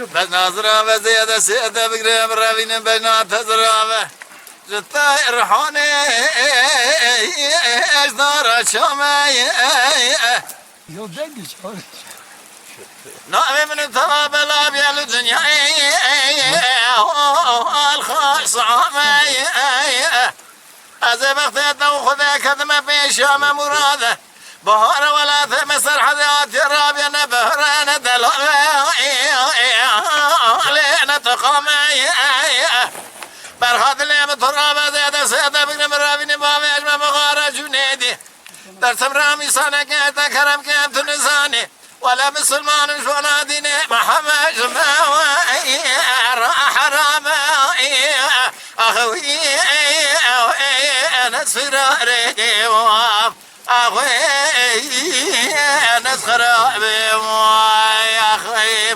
بس ناظرة وزيادة سيادة بقريم روين بينات زراوة جتا إرحاني إجدار شامي Yoldan geç abi. نعم من تراب الأبيض الدنيا الخاص عامي أزبخت يدو خذا كذمة في شام مراده بهار ولا ثمسر حذيات الرابية نبهران دلو لين تقامي برخات اللي بتراب زيادة سيادة بقرم رابين بابي أجمع مغارة جنيدي درسم رامي سانك كرم كيم تنساني ولا مسلمان شونا ديني محمد جماوي راح رامي أخوي ناس فراري أخوي ناس خرابي أخوي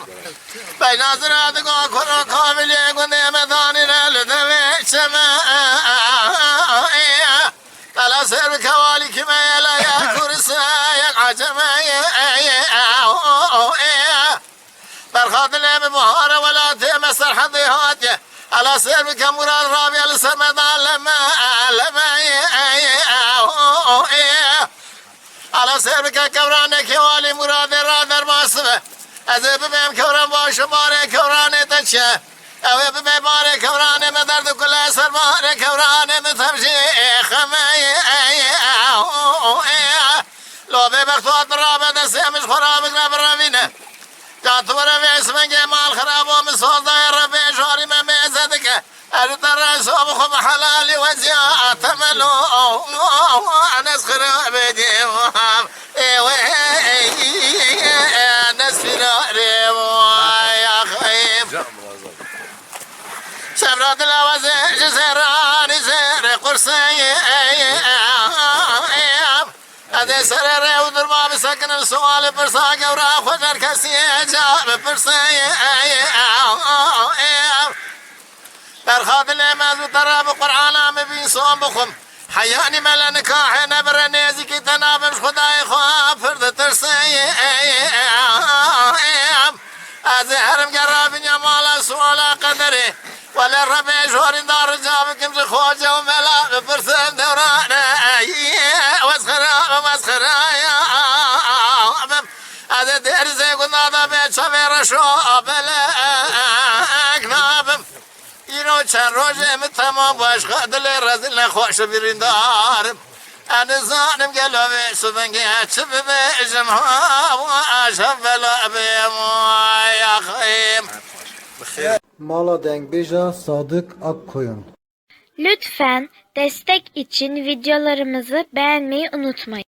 بين زرادك وكرة كامل يكون مداني للدمي شماء على سير كوالي كما يلا يا كرسايا عجمايا برخات اللي بمهارة ولا تمسر حظي هاتيا على سير كمراد رابيا لسمدان لما على سير كوران كوالي مراد رادر ماسبه أذهب بهم كوران باش ماري كوران تشا أو بهم ماري كوران مدرد كل أسر ماري كوران متمشي خمي لو ببختوات رابع دسي مش خرابك نبرمينه جات ورا في اسمه جمال خراب ومصول داير ربي شوري ما ميزدك أجد الرأس وبخب حلالي وزياء تملو ناس خرابي ديوام ناس فراري يا خيب شبرات الأوزي جزيراني زير قرصي هذا سرر ودر ما بسكن السؤال برصاق ورا خجر كسي جاب برصي برخاد الاماز وتراب قرآن مبين صوم بخم حياني ملا نكاح نبر نيزي تناب مش خداي خواب فرد ترسي هذا هرم قرابين يا مالا سوالا قدري ولا الربي جوري دار جابك مش خوجة وملا برسم دورانا مسخرة يا هذا دير زي قلنا هذا بيت شفير شو بلاك نابم ينو چند روزه متمام باش خدل رزل خوش بیرین دارم أنا زانم قلبي سبنجي أشوف بجمها وأشوف بلعبي يا خيم Mala Dengbeja Sadık Akkoyun. Lütfen destek için videolarımızı beğenmeyi unutmayın.